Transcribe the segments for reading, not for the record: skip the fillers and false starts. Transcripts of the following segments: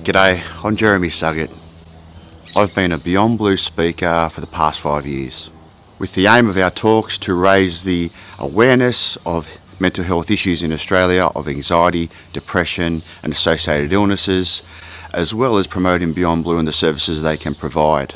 G'day, I'm Jeremy Suggett. I've been a Beyond Blue speaker for the past 5 years, with the aim of our talks to raise the awareness of mental health issues in Australia, of anxiety, depression and associated illnesses, as well as promoting Beyond Blue and the services they can provide.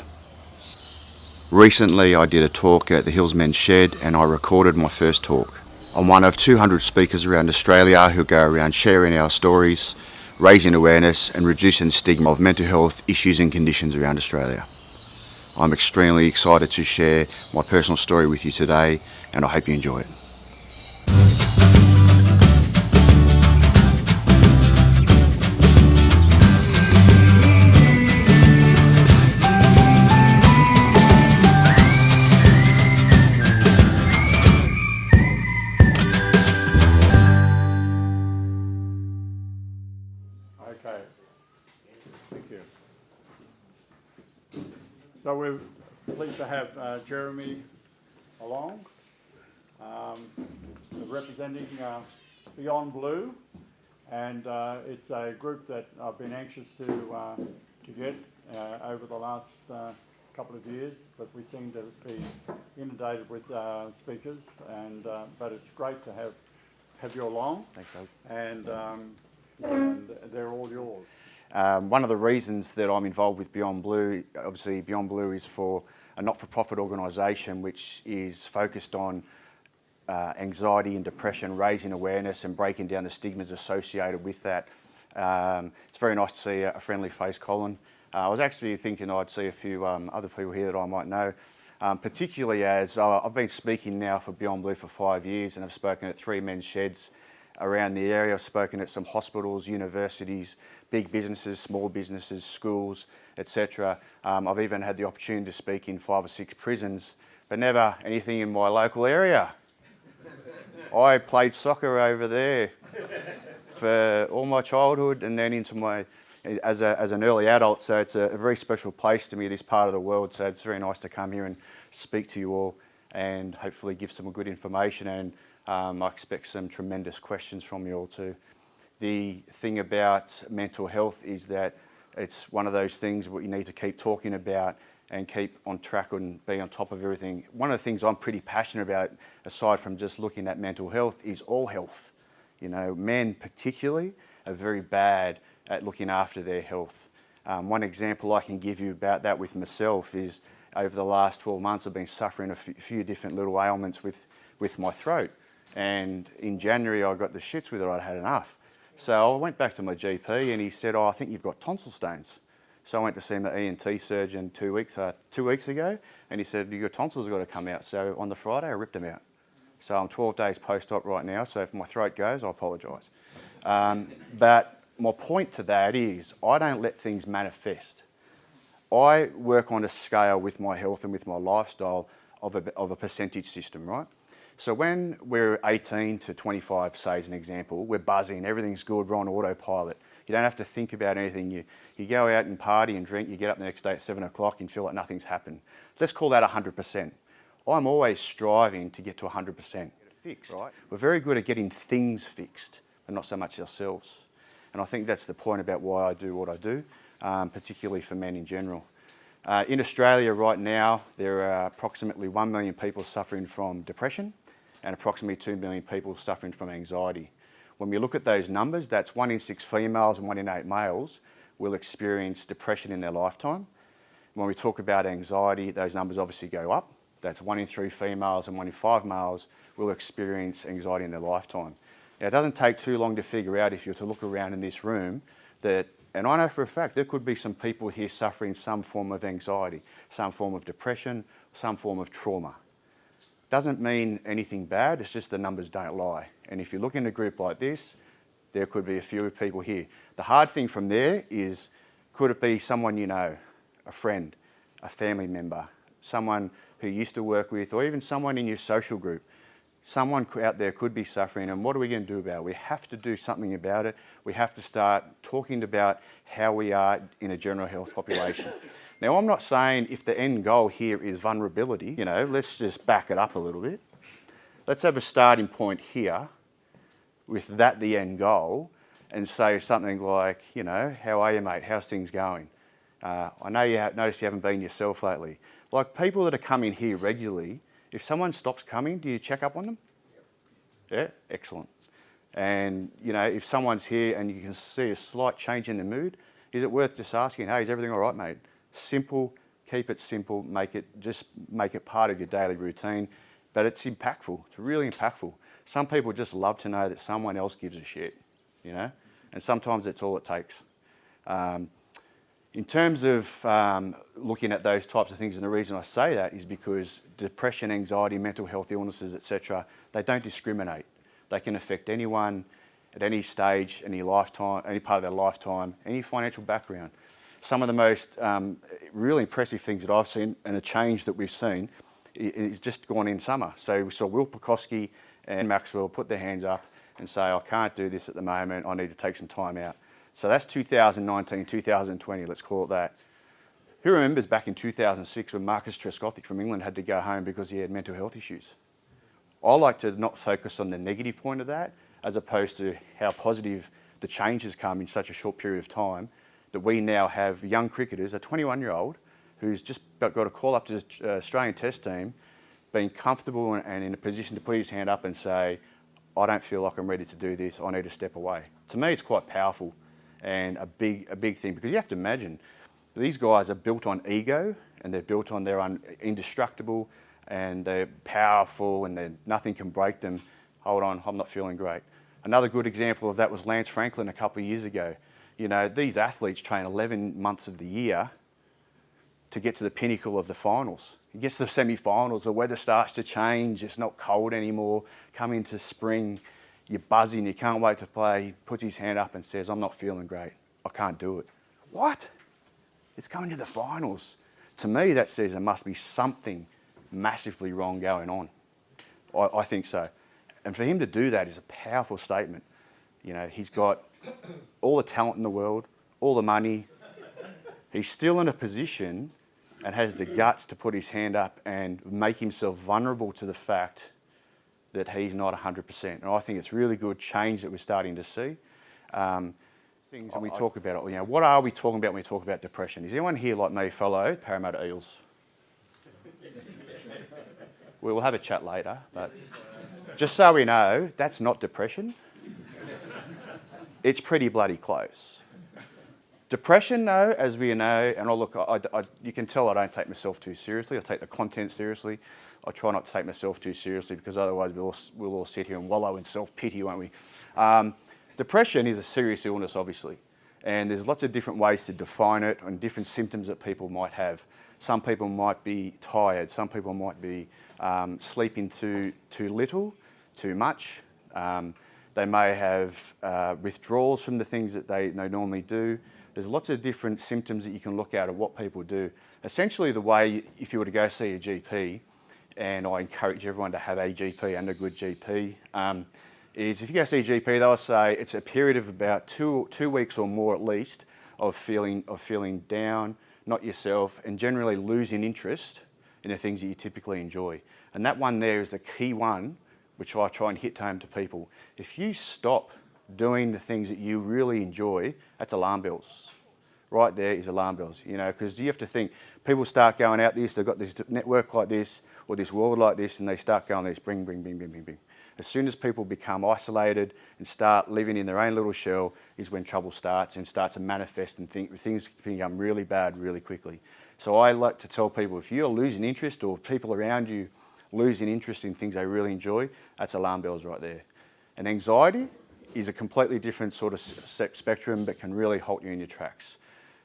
Recently I did a talk at the Hills Men's Shed and I recorded my first talk. I'm one of 200 speakers around Australia who go around sharing our stories, raising awareness and reducing the stigma of mental health issues and conditions around Australia. I'm extremely excited to share my personal story with you today and I hope you enjoy it. Okay, thank you. So we're pleased to have Jeremy along, representing Beyond Blue, and it's a group that I've been anxious to get over the last couple of years, but we seem to be inundated with speakers, and but it's great to have you along. Thanks, Doug. And they're all yours. One of the reasons that I'm involved with Beyond Blue, obviously Beyond Blue is for a not-for-profit organisation which is focused on anxiety and depression, raising awareness and breaking down the stigmas associated with that. It's very nice to see a friendly face, Colin. I was actually thinking I'd see a few other people here that I might know, particularly as I've been speaking now for Beyond Blue for 5 years and I've spoken at 3 men's sheds around the area. I've spoken at some hospitals, universities, big businesses, small businesses, schools, etc. I've even had the opportunity to speak in 5 or 6 prisons, but never anything in my local area. I played soccer over there for all my childhood and then into my, as an early adult, so it's a very special place to me, this part of the world, so it's very nice to come here and speak to you all and hopefully give some good information, and I expect some tremendous questions from you all too. The thing about mental health is that it's one of those things what you need to keep talking about and keep on track and be on top of everything. One of the things I'm pretty passionate about, aside from just looking at mental health, is all health. You know, men particularly are very bad at looking after their health. One example I can give you about that with myself is over the last 12 months I've been suffering a few different little ailments with my throat. And in January I got the shits with it, I'd had enough. So I went back to my GP and he said, I think you've got tonsil stones. So I went to see my ENT surgeon 2 weeks ago and he said, your tonsils have got to come out. So on the Friday I ripped them out. So I'm 12 days post-op right now, so if my throat goes, I apologise. But my point to that is I don't let things manifest. I work on a scale with my health and with my lifestyle of a percentage system, right? So when we're 18 to 25, say as an example, we're buzzing, everything's good, we're on autopilot. You don't have to think about anything. You go out and party and drink, you get up the next day at 7 o'clock and feel like nothing's happened. Let's call that 100%. I'm always striving to get to 100%. Fixed. Right? We're very good at getting things fixed, but not so much ourselves. And I think that's the point about why I do what I do, particularly for men in general. In Australia right now, there are approximately 1 million people suffering from depression and approximately 2 million people suffering from anxiety. When we look at those numbers, that's 1 in 6 females and 1 in 8 males will experience depression in their lifetime. When we talk about anxiety, those numbers obviously go up. That's 1 in 3 females and 1 in 5 males will experience anxiety in their lifetime. Now, it doesn't take too long to figure out, if you're to look around in this room, that, and I know for a fact, there could be some people here suffering some form of anxiety, some form of depression, some form of trauma. Doesn't mean anything bad, it's just the numbers don't lie. And if you look in a group like this, there could be a few people here. The hard thing from there is, could it be someone you know, a friend, a family member, someone who you used to work with, or even someone in your social group? Someone out there could be suffering, and what are we going to do about it? We have to do something about it. We have to start talking about how we are in a general health population. Now, I'm not saying if the end goal here is vulnerability, you know, let's just back it up a little bit. Let's have a starting point here with that the end goal, and say something like, you know, how are you, mate? How's things going? I know noticed you haven't been yourself lately. Like people that are coming here regularly, if someone stops coming, do you check up on them? Yeah, excellent. And you know, if someone's here and you can see a slight change in the mood, is it worth just asking, hey, is everything all right, mate? Simple, keep it simple, make it part of your daily routine. But it's impactful, it's really impactful. Some people just love to know that someone else gives a shit, you know? And sometimes that's all it takes. In terms of looking at those types of things, and the reason I say that is because depression, anxiety, mental health illnesses, etc., they don't discriminate. They can affect anyone at any stage, any lifetime, any part of their lifetime, any financial background. Some of the most really impressive things that I've seen and a change that we've seen is just gone in summer. So we saw Will Pekoski and Maxwell put their hands up and say, I can't do this at the moment, I need to take some time out. So that's 2019, 2020, let's call it that. Who remembers back in 2006 when Marcus Trescothick from England had to go home because he had mental health issues? I like to not focus on the negative point of that, as opposed to how positive the change has come in such a short period of time, that we now have young cricketers, a 21-year-old, who's just got a call up to the Australian Test team, being comfortable and in a position to put his hand up and say, I don't feel like I'm ready to do this, I need to step away. To me, it's quite powerful and a big thing, because you have to imagine, these guys are built on ego and they're built on they're indestructible and they're powerful and nothing can break them. Hold on, I'm not feeling great. Another good example of that was Lance Franklin a couple of years ago. You know, these athletes train 11 months of the year to get to the pinnacle of the finals. He gets to the semi-finals, the weather starts to change, it's not cold anymore, come into spring, you're buzzing, you can't wait to play. He puts his hand up and says, I'm not feeling great, I can't do it. What? It's going to the finals. To me, that says there must be something massively wrong going on. I think so. And for him to do that is a powerful statement. You know, he's got all the talent in the world, all the money. He's still in a position and has the guts to put his hand up and make himself vulnerable to the fact that he's not 100%. And I think it's really good change that we're starting to see. Things when we talk about it, you know, what are we talking about when we talk about depression? Is anyone here like me follow Parramatta Eels? We'll have a chat later, but just so we know, that's not depression. It's pretty bloody close. Depression, though, as we know, and look, you can tell I don't take myself too seriously. I take the content seriously. I try not to take myself too seriously, because otherwise we'll all sit here and wallow in self-pity, won't we? Depression is a serious illness, obviously, and there's lots of different ways to define it and different symptoms that people might have. Some people might be tired. Some people might be sleeping too little, too much. They may have withdrawals from the things that they normally do. There's lots of different symptoms that you can look at of what people do. Essentially, the way, if you were to go see a GP, and I encourage everyone to have a GP and a good GP, is if you go see a GP, they'll say it's a period of about two weeks or more at least of feeling down, not yourself, and generally losing interest in the things that you typically enjoy. And that one there is the key one, which I try and hit home to people. If you stop doing the things that you really enjoy, that's alarm bells. Right there is alarm bells, you know, because you have to think, people start going out this, they've got this network like this, or this world like this, and they start going this, bing, bing, bing, bing, bing, bing. As soon as people become isolated and start living in their own little shell is when trouble starts and starts to manifest, and things become really bad really quickly. So I like to tell people, if you're losing interest or people around you losing interest in things they really enjoy, that's alarm bells right there. And anxiety is a completely different sort of spectrum, but can really halt you in your tracks.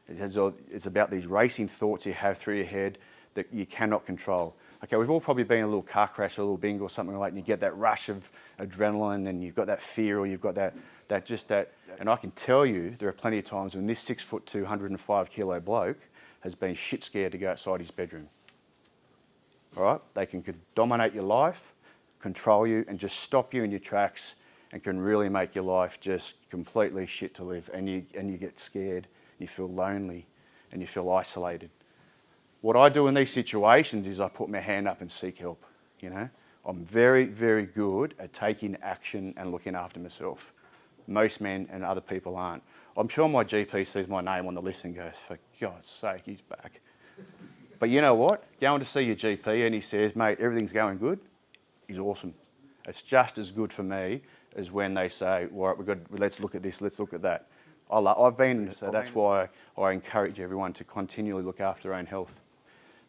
It's about these racing thoughts you have through your head that you cannot control. Okay, we've all probably been in a little car crash or a little bingo or something like that, and you get that rush of adrenaline and you've got that fear, or you've got that, and I can tell you there are plenty of times when this 6'2", 105 kilo bloke has been shit scared to go outside his bedroom. All right, they can dominate your life, control you, and just stop you in your tracks, and can really make your life just completely shit to live, and you get scared, you feel lonely, and you feel isolated. What I do in these situations is I put my hand up and seek help, you know. I'm very, very good at taking action and looking after myself. most men and other people aren't. I'm sure my GP sees my name on the list and goes, for God's sake, he's back. But you know what? Going to see your GP and he says, mate, everything's going good, is awesome. It's just as good for me as when they say, all right, let's look at this, let's look at that. So that's why I encourage everyone to continually look after their own health.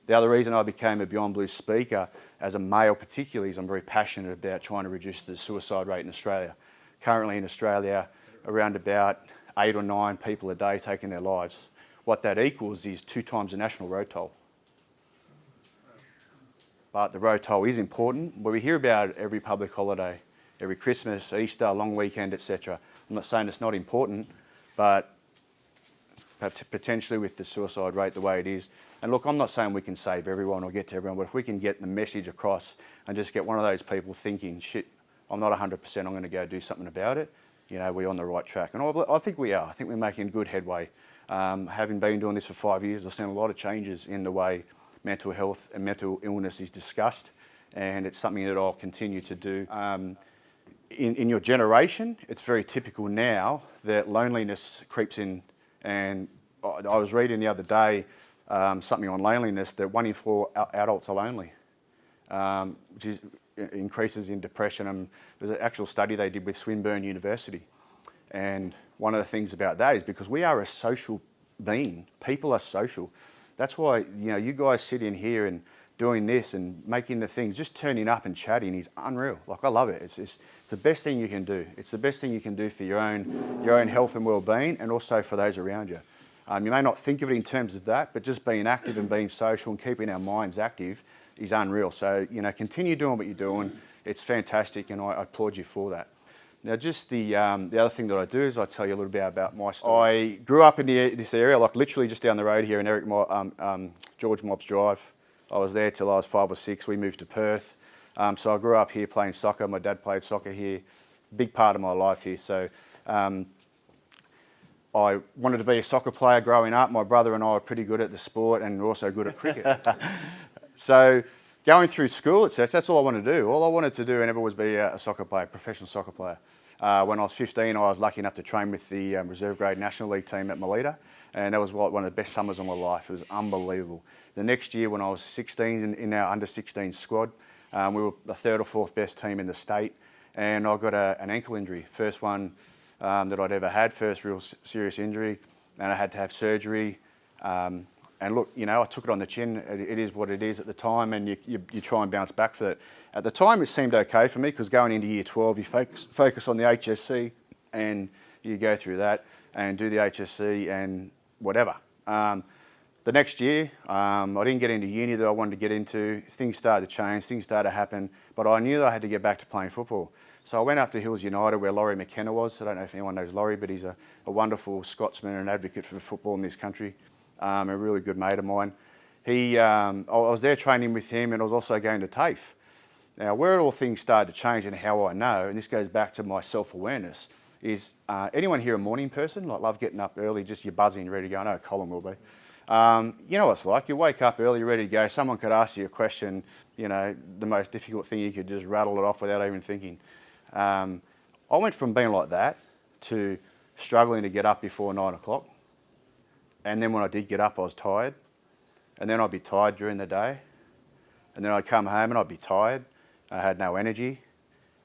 The other reason I became a Beyond Blue speaker, as a male particularly, is I'm very passionate about trying to reduce the suicide rate in Australia. Currently in Australia, around about 8 or 9 people a day taking their lives. What that equals is 2 times the national road toll. But the road toll is important. But we hear about it every public holiday, every Christmas, Easter, long weekend, etc. I'm not saying it's not important, but potentially with the suicide rate the way it is. And look, I'm not saying we can save everyone or get to everyone, but if we can get the message across and just get one of those people thinking, shit, I'm not 100%, I'm going to go do something about it, you know, we're on the right track. And I think we are. I think we're making good headway. Having been doing this for 5 years, I've seen a lot of changes in the way mental health and mental illness is discussed, and it's something that I'll continue to do. In your generation, it's very typical now that loneliness creeps in, and I was reading the other day something on loneliness, that 1 in 4 adults are lonely, which increases in depression. And there's an actual study they did with Swinburne University, and one of the things about that is because we are a social being, people are social. That's why, you know, you guys sit in here and doing this and making the things, just turning up and chatting is unreal. Like, I love it. It's the best thing you can do. It's the best thing you can do for your own health and well-being, and also for those around you. You may not think of it in terms of that, but just being active and being social and keeping our minds active is unreal. So, you know, continue doing what you're doing. It's fantastic, and I applaud you for that. Now, just the other thing that I do is I tell you a little bit about my story. I grew up in this area, like literally just down the road here in George Mobbs Drive. I was there till I was 5 or 6. We moved to Perth. So I grew up here playing soccer. My dad played soccer here. Big part of my life here. So I wanted to be a soccer player growing up. My brother and I were pretty good at the sport and also good at cricket. So going through school, that's all I wanted to do. All I wanted to do ever was be a soccer player, professional soccer player. When I was 15, I was lucky enough to train with the reserve grade National League team at Melita, and that was one of the best summers of my life. It was unbelievable. The next year, when I was 16 in our under-16 squad, we were the 3rd or 4th best team in the state, and I got an ankle injury, first one that I'd ever had, first real serious injury, and I had to have surgery. And look, you know, I took it on the chin. It is what it is at the time, and you try and bounce back for it. At the time, it seemed okay for me, because going into year 12, you focus on the HSC, and you go through that and do the HSC and whatever. The next year, I didn't get into uni that I wanted to get into. Things started to change, things started to happen, but I knew that I had to get back to playing football. So I went up to Hills United, where Laurie McKenna was. I don't know if anyone knows Laurie, but he's a wonderful Scotsman and an advocate for football in this country. A really good mate of mine. I was there training with him, and I was also going to TAFE. Now, where all things started to change and how I know, and this goes back to my self-awareness, is anyone here a morning person? Like, love getting up early, just you're buzzing, ready to go? I know Colin will be. You know what it's like. You wake up early, ready to go. Someone could ask you a question, you know, the most difficult thing, you could just rattle it off without even thinking. I went from being like that to struggling to get up before 9 o'clock. And then when I did get up, I was tired. And then I'd be tired during the day. And then I'd come home and I'd be tired. I had no energy.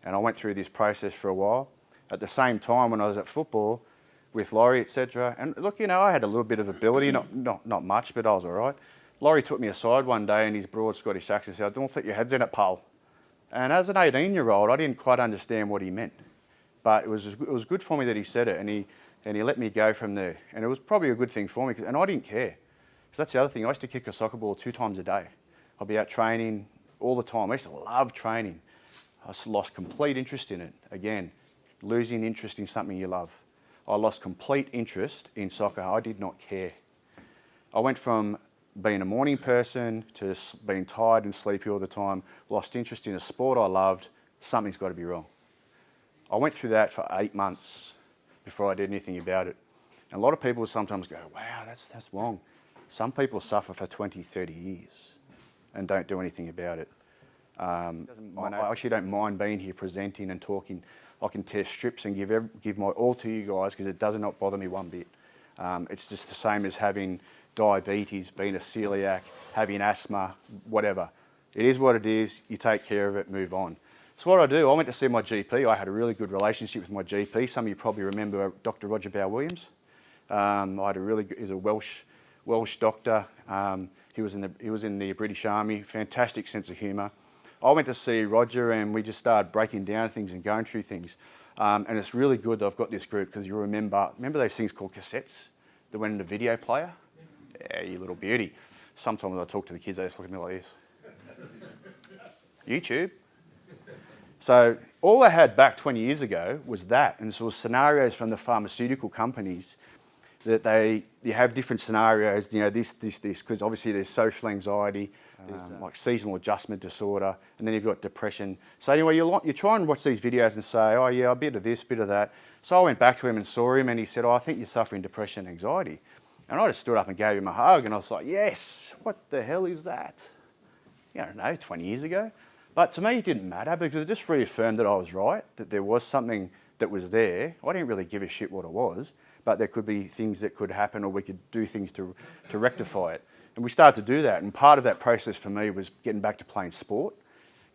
And I went through this process for a while. At the same time, when I was at football with Laurie, etc. And look, you know, I had a little bit of ability, not much, but I was all right. Laurie took me aside one day in his broad Scottish accent and said, "Don't think your head's in it, pal." And as an 18-year-old, I didn't quite understand what he meant. But it was good for me that he said it, and he let me go from there. And it was probably a good thing for me, and I didn't care. So that's the other thing. I used to kick a soccer ball 2 times a day. I'd be out training all the time. I used to love training. I lost complete interest in it. Again, losing interest in something you love. I lost complete interest in soccer. I did not care. I went from being a morning person to being tired and sleepy all the time, lost interest in a sport I loved. Something's got to be wrong. I went through that for 8 months before I did anything about it. And a lot of people sometimes go, wow, that's wrong. Some people suffer for 20, 30 years and don't do anything about it. I actually don't mind being here presenting and talking. I can tear strips and give my all to you guys because it does not bother me one bit. It's just the same as having diabetes, being a celiac, having asthma, whatever. It is what it is. You take care of it, move on. So what I do, I went to see my GP. I had a really good relationship with my GP. Some of you probably remember Dr. Roger Bower-Williams. I had he's a Welsh doctor. He was in the British Army. Fantastic sense of humour. I went to see Roger and we just started breaking down things and going through things. And it's really good that I've got this group because you remember those things called cassettes that went in the video player? Yeah, you little beauty. Sometimes when I talk to the kids, they just look at me like this. YouTube. So all they had back 20 years ago was that, and so scenarios from the pharmaceutical companies that you have different scenarios, this, because obviously there's social anxiety, there's like seasonal adjustment disorder, and then you've got depression. So anyway, you try and watch these videos and say, oh yeah, a bit of this, bit of that. So I went back to him and saw him and he said, oh, I think you're suffering depression and anxiety. And I just stood up and gave him a hug and I was like, yes, what the hell is that? I don't know, 20 years ago. But to me, it didn't matter because it just reaffirmed that I was right, that there was something that was there. I didn't really give a shit what it was, but there could be things that could happen or we could do things to rectify it. And we started to do that. And part of that process for me was getting back to playing sport,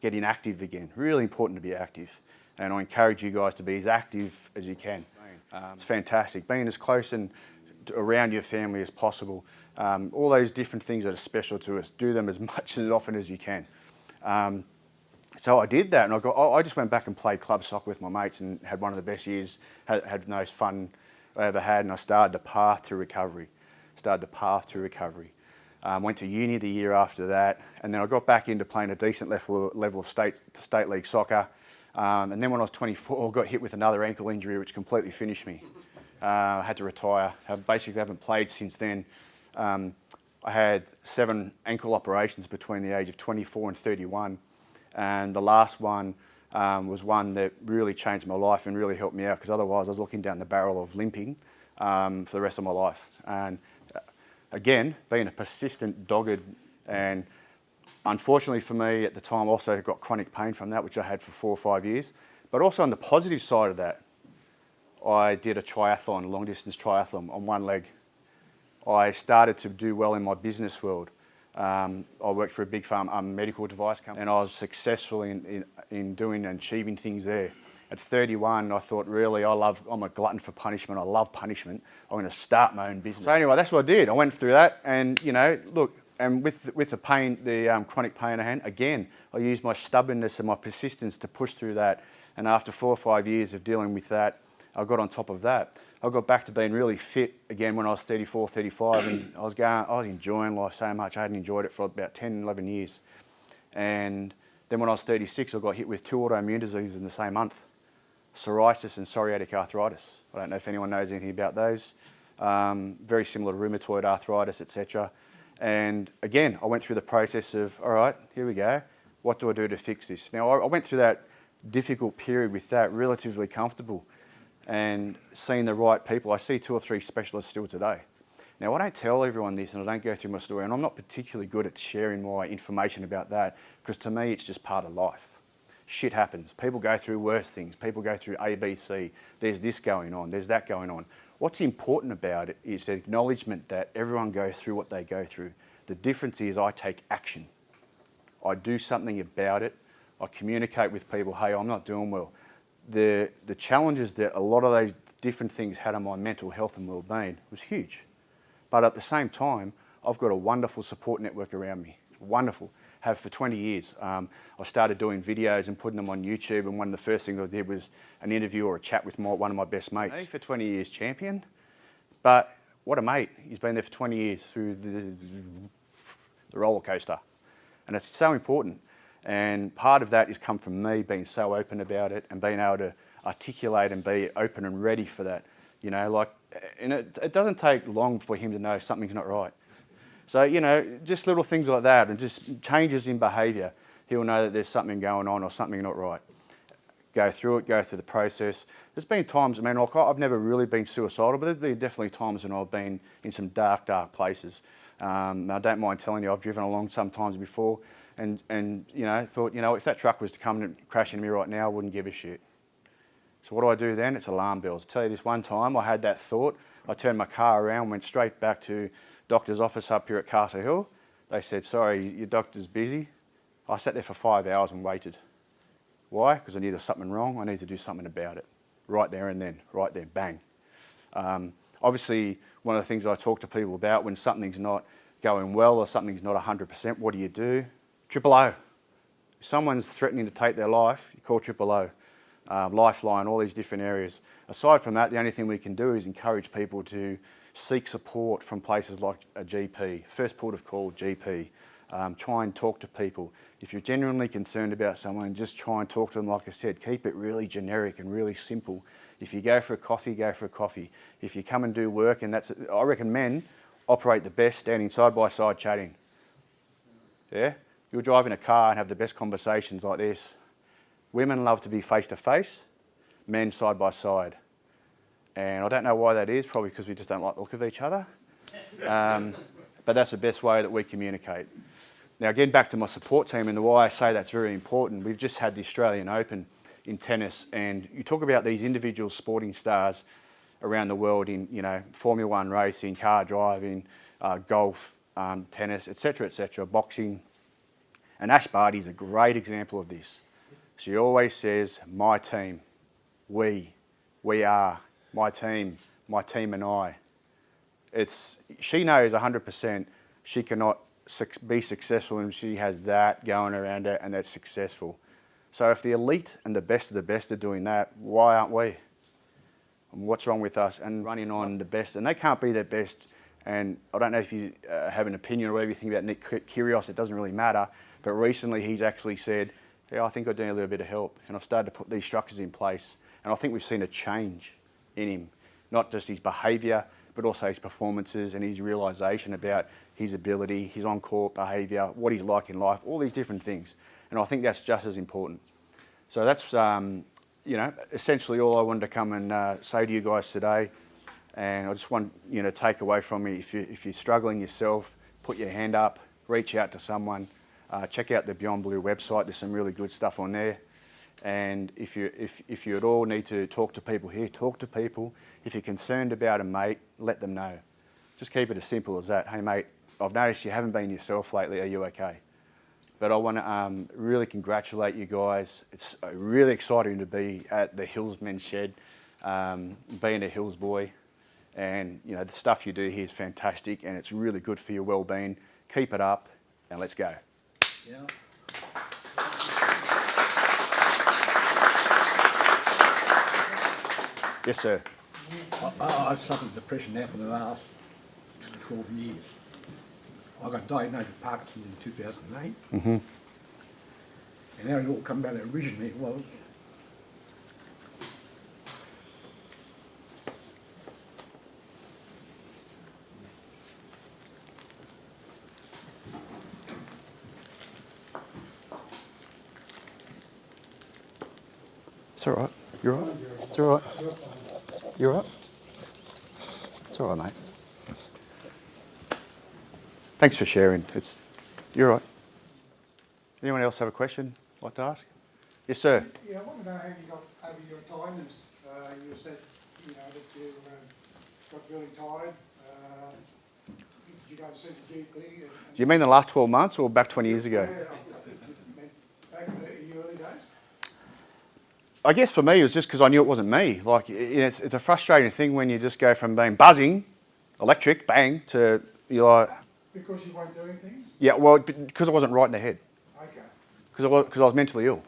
getting active again. Really important to be active. And I encourage you guys to be as active as you can. It's fantastic. Being as close and around your family as possible. All those different things that are special to us, do them as much and as often as you can. So I did that and I just went back and played club soccer with my mates and had one of the best years, had the most fun I ever had, and I started the path to recovery. Went to uni the year after that, and then I got back into playing a decent level of state league soccer. And then when I was 24, I got hit with another ankle injury which completely finished me. I had to retire. I basically haven't played since then. I had 7 ankle operations between the age of 24 and 31. And the last one was one that really changed my life and really helped me out because otherwise I was looking down the barrel of limping for the rest of my life. And again, being a persistent, dogged, and unfortunately for me at the time also got chronic pain from that, which I had for 4 or 5 years. But also on the positive side of that, I did a triathlon, a long distance triathlon on one leg. I started to do well in my business world. I worked for a big medical device company and I was successful in doing and achieving things there. At 31, I thought, really, I'm a glutton for punishment. I love punishment. I'm going to start my own business. So anyway, that's what I did. I went through that and, look, and with the pain, the chronic pain I had, again, I used my stubbornness and my persistence to push through that. And after 4 or 5 years of dealing with that, I got on top of that. I got back to being really fit again when I was 34, 35, and I was enjoying life so much. I hadn't enjoyed it for about 10, 11 years. And then when I was 36, I got hit with 2 autoimmune diseases in the same month. Psoriasis and psoriatic arthritis. I don't know if anyone knows anything about those. Very similar to rheumatoid arthritis, etc. And again, I went through the process of, all right, here we go. What do I do to fix this? Now, I went through that difficult period with that, relatively comfortable, and seeing the right people. I see 2 or 3 specialists still today. Now, I don't tell everyone this and I don't go through my story, and I'm not particularly good at sharing my information about that because to me, it's just part of life. Shit happens. People go through worse things. People go through A, B, C. There's this going on. There's that going on. What's important about it is the acknowledgement that everyone goes through what they go through. The difference is I take action. I do something about it. I communicate with people, hey, I'm not doing well. The challenges that a lot of those different things had on my mental health and well-being was huge. But at the same time, I've got a wonderful support network around me. Wonderful. Have for 20 years. I started doing videos and putting them on YouTube, and one of the first things I did was an interview or a chat with one of my best mates. For 20 years champion, but what a mate. He's been there for 20 years through the roller coaster. And it's so important. And part of that has come from me being so open about it and being able to articulate and be open and ready for that. And it doesn't take long for him to know something's not right. So, just little things like that and just changes in behaviour. He'll know that there's something going on or something not right. Go through it, go through the process. There's been times, I've never really been suicidal, but there's been definitely times when I've been in some dark, dark places. I don't mind telling you, I've driven along sometimes before and thought, if that truck was to come and crash into me right now, I wouldn't give a shit. So what do I do then? It's alarm bells. I'll tell you this, one time I had that thought. I turned my car around, went straight back to doctor's office up here at Castle Hill. They said, sorry, your doctor's busy. I sat there for 5 hours and waited. Why? Because I knew there was something wrong. I need to do something about it. Right there and then, right there, bang. Obviously, one of the things I talk to people about when something's not going well or something's not 100%, what do? Triple O. If someone's threatening to take their life, you call Triple O. Lifeline, all these different areas. Aside from that, the only thing we can do is encourage people to seek support from places like a GP. First port of call, GP. Try and talk to people. If you're genuinely concerned about someone, just try and talk to them. Like I said, keep it really generic and really simple. If you go for a coffee, go for a coffee. If you come and do work, and I reckon men operate the best standing side by side chatting. Yeah? You'll drive in a car and have the best conversations like this. Women love to be face to face, men side by side. And I don't know why that is, probably because we just don't like the look of each other. But that's the best way that we communicate. Now, getting back to my support team and why I say that's very important, we've just had the Australian Open in tennis, and you talk about these individual sporting stars around the world in, Formula One racing, car driving, golf, tennis, etc., boxing. And Ash Barty is a great example of this. She always says, my team, we are, my team and I. She knows 100% she cannot be successful and she has that going around her and that's successful. So if the elite and the best of the best are doing that, why aren't we? And what's wrong with us and running on the best? And they can't be their best. And I don't know if you have an opinion or whatever you think about Nick Kyrgios, it doesn't really matter. But recently he's actually said, yeah, I think I do need a little bit of help. And I've started to put these structures in place. And I think we've seen a change in him, not just his behaviour, but also his performances and his realisation about his ability, his on-court behaviour, what he's like in life, all these different things. And I think that's just as important. So that's, essentially all I wanted to come and say to you guys today. And I just want, to take away from me, if you're struggling yourself, put your hand up, reach out to someone, check out the Beyond Blue website. There's some really good stuff on there. And if you at all need to talk to people here, talk to people. If you're concerned about a mate, let them know. Just keep it as simple as that. Hey mate, I've noticed you haven't been yourself lately. Are you okay? But I want to really congratulate you guys. It's really exciting to be at the Hills Men's Shed, being a Hills boy. And the stuff you do here is fantastic and it's really good for your well-being. Keep it up and let's go. Yeah. Yes, sir. I've suffered depression now for the last 12 years. I got diagnosed with Parkinson's in 2008. Mm-hmm. And how it all come about originally was It's all right. You're all right. It's all right. You're all right. It's all right, mate. Thanks for sharing. You're all right. Anyone else have a question like to ask? Yes, sir. Yeah, I want to know how you got over your tiredness. You said, that you got really tired. Did you go and see the GP? Do you mean the last 12 months or back 20 years ago? Yeah, back in the early days. I guess for me, it was just because I knew it wasn't me. Like, it's a frustrating thing when you just go from being buzzing, electric, bang, to you're like... Because you weren't doing things? Yeah, well, because I wasn't right in the head. Okay. Because I was mentally ill.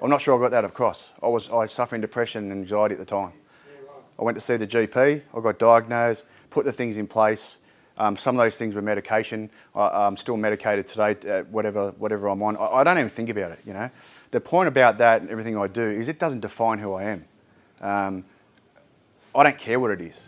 I'm not sure I got that across. I was suffering depression and anxiety at the time. Yeah, right. I went to see the GP, I got diagnosed, put the things in place. Some of those things were medication. I'm still medicated today, whatever I'm on. I don't even think about it, The point about that and everything I do is it doesn't define who I am. I don't care what it is.